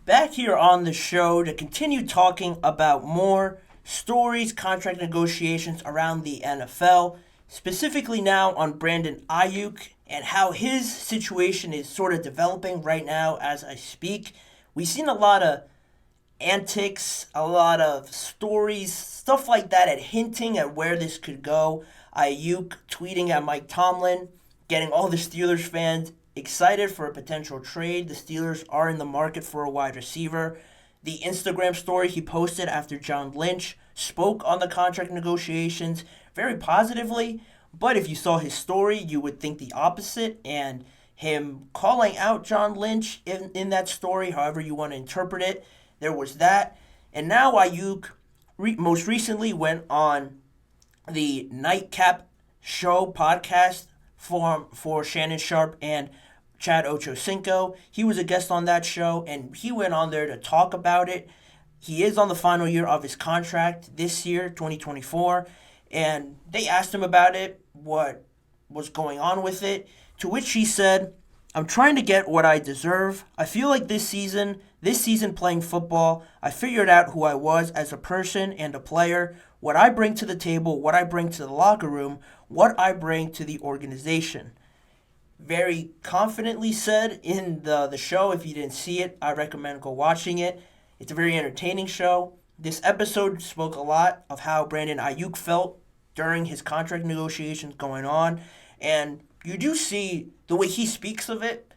back here on the show to continue talking about more stories, contract negotiations around the NFL, specifically now on Brandon Aiyuk and how his situation is sort of developing right now as I speak. We've seen a lot of antics, a lot of stories, stuff like that at hinting at where this could go. Aiyuk tweeting at Mike Tomlin, getting all the Steelers fans excited for a potential trade. The Steelers are in the market for a wide receiver. The Instagram story he posted after John Lynch spoke on the contract negotiations very positively, but if you saw his story, you would think the opposite, and him calling out John Lynch in that story, however you want to interpret it, there was that. And now Aiyuk most recently went on the Nightcap Show podcast for Shannon Sharp and Chad Ochocinco. He was a guest on that show, and he went on there to talk about it. He is on the final year of his contract this year, 2024, and they asked him about it, what was going on with it, to which he said, "I'm trying to get what I deserve. I feel like this season playing football, I figured out who I was as a person and a player, what I bring to the table, what I bring to the locker room, what I bring to the organization." Very confidently said in the show. If you didn't see it, I recommend go watching it. It's a very entertaining show. This episode spoke a lot of how Brandon Aiyuk felt during his contract negotiations going on, and you do see the way he speaks of it,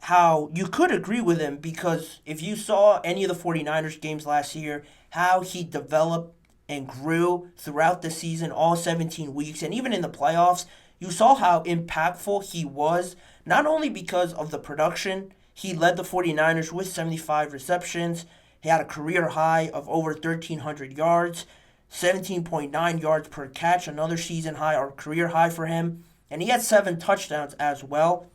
how you could agree with him, because if you saw any of the 49ers games last year, how he developed and grew throughout the season, all 17 weeks, and even in the playoffs, you saw how impactful he was, not only because of the production. He led the 49ers with 75 receptions. He had a career high of over 1,300 yards, 17.9 yards per catch, another season high or career high for him. And he had 7 touchdowns as well.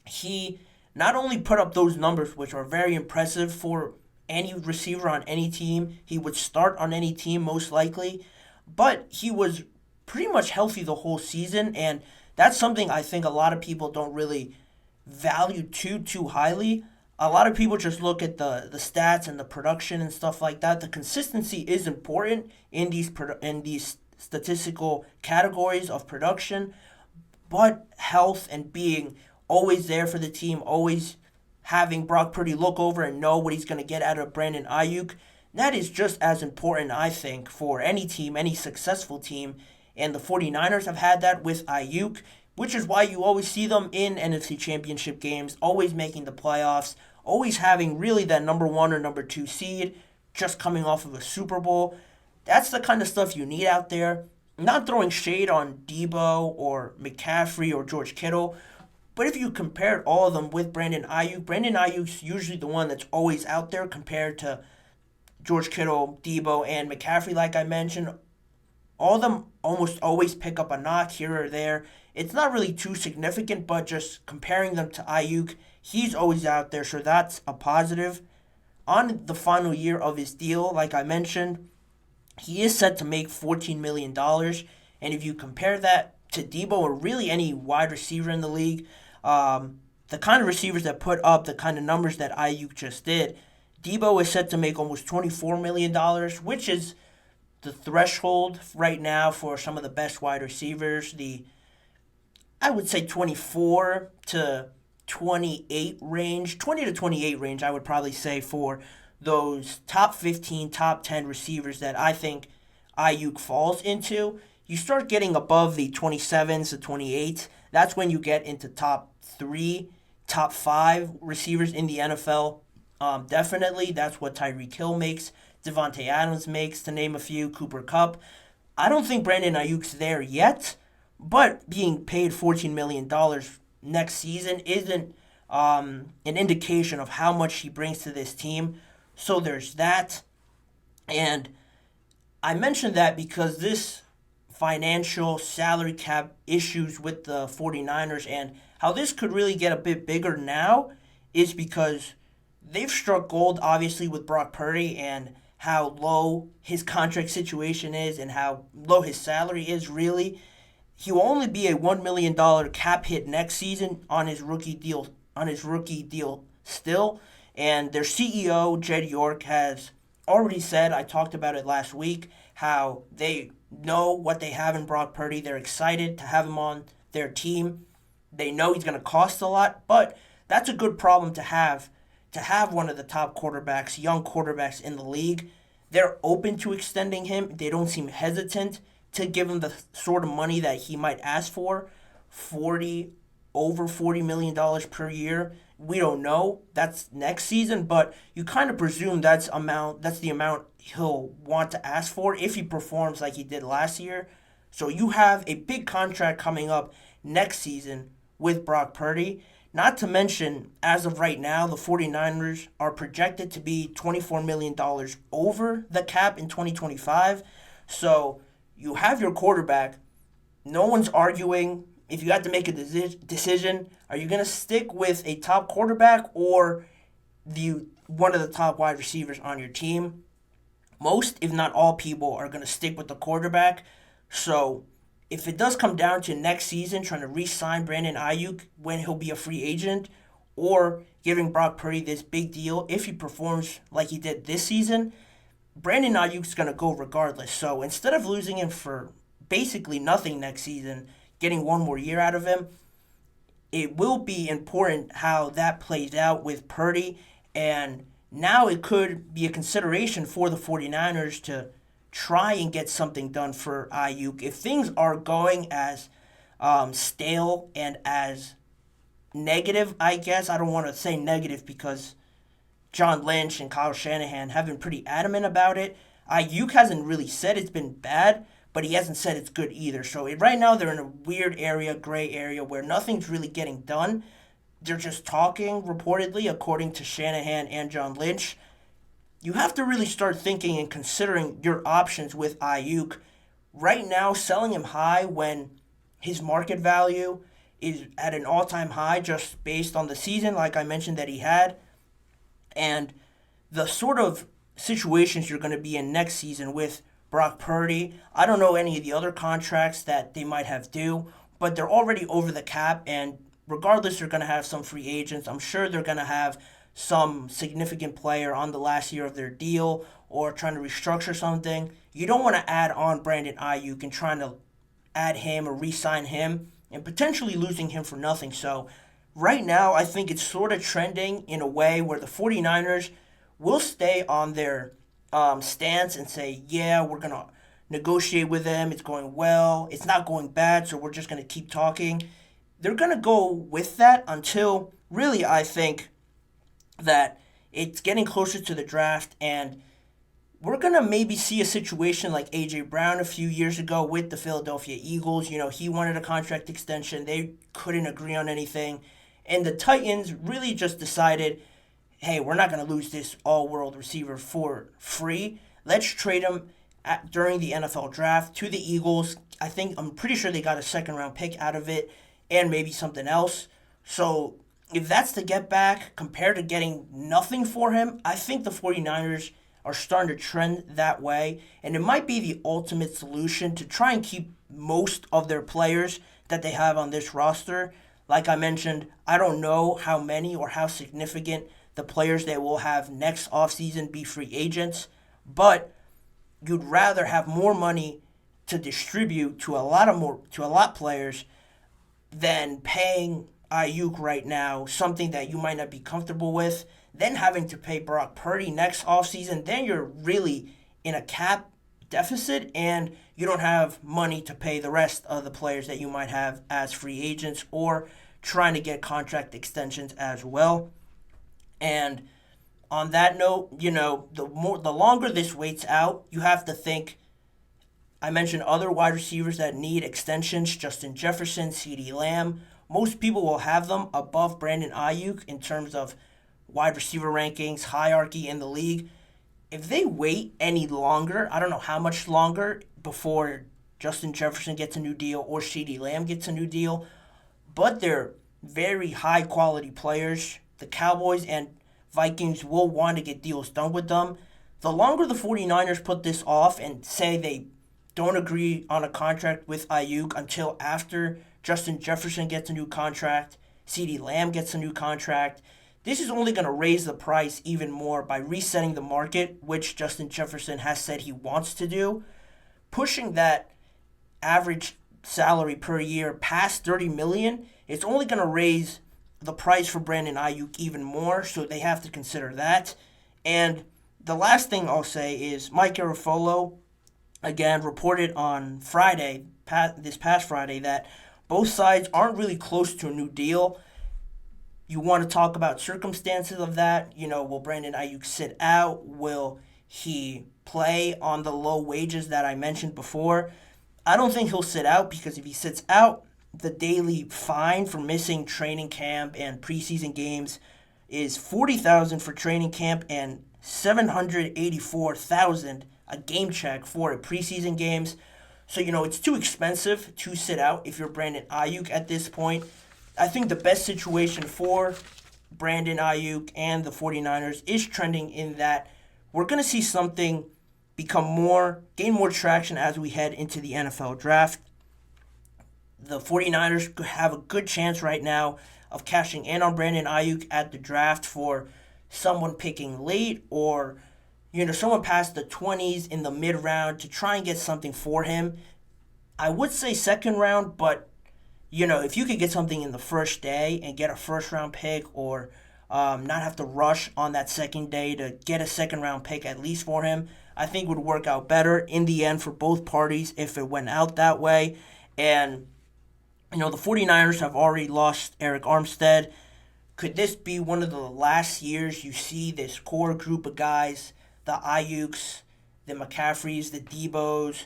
He not only put up those numbers, which are very impressive for any receiver on any team. He would start on any team most likely, but he was pretty much healthy the whole season, and that's something I think a lot of people don't really value too highly. A lot of people just look at the stats and the production and stuff like that. The consistency is important in these statistical categories of production, but health and being always there for the team, always having Brock Purdy look over and know what he's going to get out of Brandon Aiyuk, that is just as important, I think, for any team, any successful team. And the 49ers have had that with Aiyuk, which is why you always see them in NFC Championship games, always making the playoffs, always having really that number 1 or number 2 seed, just coming off of a Super Bowl. That's the kind of stuff you need out there. Not throwing shade on Debo or McCaffrey or George Kittle, but if you compared all of them with Brandon Aiyuk's usually the one that's always out there compared to George Kittle, Debo, and McCaffrey, like I mentioned. All of them almost always pick up a knock here or there. It's not really too significant, but just comparing them to Aiyuk, he's always out there, so that's a positive. On the final year of his deal, like I mentioned, he is set to make $14 million. And if you compare that to Debo or really any wide receiver in the league, the kind of receivers that put up the kind of numbers that Aiyuk just did, Debo is set to make almost $24 million, which is the threshold right now for some of the best wide receivers. I would say 24 to 28 range, 20 to 28 range, I would probably say, for those top 15, top 10 receivers that I think Aiyuk falls into. You start getting above the 27s to 28, that's when you get into top 3, top 5 receivers in the NFL. Definitely, that's what Tyreek Hill makes, Devontae Adams makes, to name a few, Cooper Kupp. I don't think Brandon Aiyuk's there yet, but being paid $14 million next season isn't an indication of how much he brings to this team. So there's that. And I mentioned that because this financial salary cap issues with the 49ers and how this could really get a bit bigger now is because they've struck gold, obviously, with Brock Purdy and how low his contract situation is and how low his salary is, really. He will only be a $1 million cap hit next season on his rookie deal still. And their CEO, Jed York, has already said, I talked about it last week, how they know what they have in Brock Purdy. They're excited to have him on their team. They know he's going to cost a lot, but that's a good problem to have one of the top quarterbacks, young quarterbacks in the league. They're open to extending him. They don't seem hesitant to give him the sort of money that he might ask for, over $40 million per year. We don't know. That's next season, but you kind of presume that's the amount he'll want to ask for if he performs like he did last year. So you have a big contract coming up next season with Brock Purdy. Not to mention, as of right now, the 49ers are projected to be $24 million over the cap in 2025. So you have your quarterback. No one's arguing. If you had to make a decision, are you going to stick with a top quarterback or one of the top wide receivers on your team? Most, if not all people, are going to stick with the quarterback. So if it does come down to next season trying to re-sign Brandon Aiyuk when he'll be a free agent, or giving Brock Purdy this big deal if he performs like he did this season, Brandon Aiyuk's going to go regardless. So instead of losing him for basically nothing next season, getting one more year out of him, it will be important how that plays out with Purdy. And now it could be a consideration for the 49ers to try and get something done for Aiyuk. If things are going as stale and as negative, I guess, I don't want to say negative because John Lynch and Kyle Shanahan have been pretty adamant about it. Aiyuk hasn't really said it's been bad, but he hasn't said it's good either. So right now they're in a weird area, gray area, where nothing's really getting done. They're just talking, reportedly, according to Shanahan and John Lynch. You have to really start thinking and considering your options with Aiyuk. Right now, selling him high when his market value is at an all-time high just based on the season, like I mentioned, that he had, and the sort of situations you're going to be in next season with Brock Purdy. I don't know any of the other contracts that they might have due, but they're already over the cap, and regardless, they're going to have some free agents. I'm sure they're going to have some significant player on the last year of their deal or trying to restructure something. You don't want to add on Brandon Aiyuk and trying to add him or re-sign him and potentially losing him for nothing. So right now, I think it's sort of trending in a way where the 49ers will stay on their stance and say, yeah, we're going to negotiate with them. It's going well. It's not going bad, so we're just going to keep talking. They're going to go with that until, really, I think that it's getting closer to the draft, and we're going to maybe see a situation like A.J. Brown a few years ago with the Philadelphia Eagles. You know, he wanted a contract extension. They couldn't agree on anything. And the Titans really just decided, hey, we're not going to lose this all-world receiver for free. Let's trade him during the NFL draft to the Eagles. I'm pretty sure they got a second-round pick out of it and maybe something else. So if that's the get back compared to getting nothing for him, I think the 49ers are starting to trend that way. And it might be the ultimate solution to try and keep most of their players that they have on this roster. Like I mentioned, I don't know how many or how significant the players they will have next offseason be free agents, but you'd rather have more money to distribute to a lot players than paying Aiyuk right now, something that you might not be comfortable with, then having to pay Brock Purdy next offseason. Then you're really in a cap deficit and you don't have money to pay the rest of the players that you might have as free agents or trying to get contract extensions as well. And on that note, the longer this waits out, you have to think. I mentioned other wide receivers that need extensions: Justin Jefferson, CeeDee Lamb. Most people will have them above Brandon Aiyuk in terms of wide receiver rankings, hierarchy in the league. If they wait any longer, I don't know how much longer before Justin Jefferson gets a new deal or CeeDee Lamb gets a new deal, but they're very high quality players. The Cowboys and Vikings will want to get deals done with them. The longer the 49ers put this off and say they don't agree on a contract with Aiyuk until after Justin Jefferson gets a new contract, CeeDee Lamb gets a new contract, this is only going to raise the price even more by resetting the market, which Justin Jefferson has said he wants to do. Pushing that average salary per year past $30 million, it's only going to raise the price for Brandon Aiyuk even more, so they have to consider that. And the last thing I'll say is Mike Garafolo, again, reported on Friday, this past Friday, that both sides aren't really close to a new deal. You want to talk about circumstances of that. Will Brandon Aiyuk sit out? Will he play on the low wages that I mentioned before? I don't think he'll sit out, because if he sits out, the daily fine for missing training camp and preseason games is $40,000 for training camp and $784,000 a game check for preseason games. So, it's too expensive to sit out if you're Brandon Aiyuk at this point. I think the best situation for Brandon Aiyuk and the 49ers is trending in that we're going to see something gain more traction as we head into the NFL draft. The 49ers have a good chance right now of cashing in on Brandon Aiyuk at the draft for someone picking late, or someone past the 20s in the mid-round to try and get something for him. I would say second round, but if you could get something in the first day and get a first-round pick, or not have to rush on that second day to get a second-round pick at least for him, I think would work out better in the end for both parties if it went out that way. And, the 49ers have already lost Eric Armstead. Could this be one of the last years you see this core group of guys, the Aiyuks, the McCaffreys, the Debos,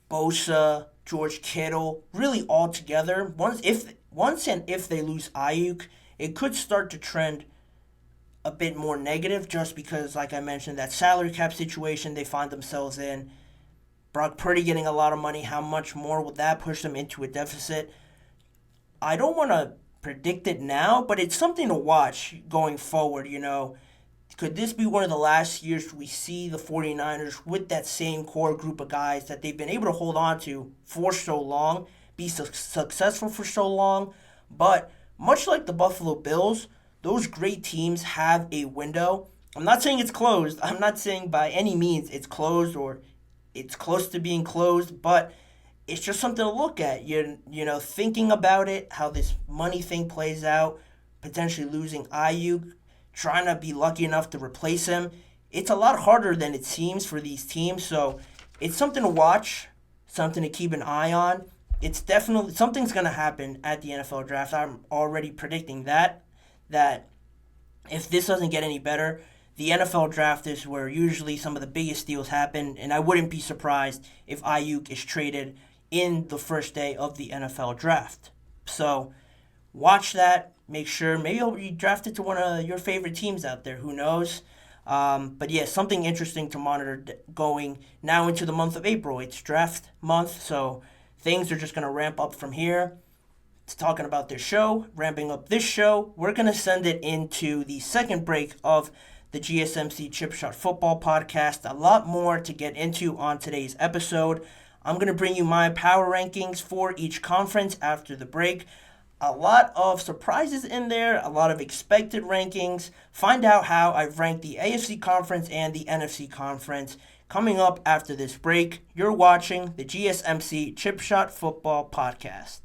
Bosa, George Kittle, really all together? Once and if they lose Aiyuk, it could start to trend a bit more negative, just because, like I mentioned, that salary cap situation they find themselves in. Brock Purdy getting a lot of money, how much more would that push them into a deficit? I don't want to predict it now, but it's something to watch going forward. Could this be one of the last years we see the 49ers with that same core group of guys that they've been able to hold on to for so long, be successful for so long? But much like the Buffalo Bills, those great teams have a window. I'm not saying it's closed. I'm not saying by any means it's closed or it's close to being closed, but it's just something to look at. Thinking about it, how this money thing plays out, potentially losing Aiyuk, trying to be lucky enough to replace him. It's a lot harder than it seems for these teams, so it's something to watch, something to keep an eye on. It's definitely, something's going to happen at the NFL draft. I'm already predicting that if this doesn't get any better, the NFL draft is where usually some of the biggest deals happen, and I wouldn't be surprised if Aiyuk is traded in the first day of the NFL draft. So watch that. Make sure, maybe he'll be drafted to one of your favorite teams out there. Who knows? But yeah, something interesting to monitor going now into the month of April. It's draft month, so things are just going to ramp up from here. It's talking about this show, ramping up this show. We're going to send it into the second break of the GSMC Chip Shot Football Podcast. A lot more to get into on today's episode. I'm going to bring you my power rankings for each conference after the break. A lot of surprises in there, a lot of expected rankings. Find out how I've ranked the AFC Conference and the NFC Conference coming up after this break. You're watching the GSMC Chip Shot Football Podcast.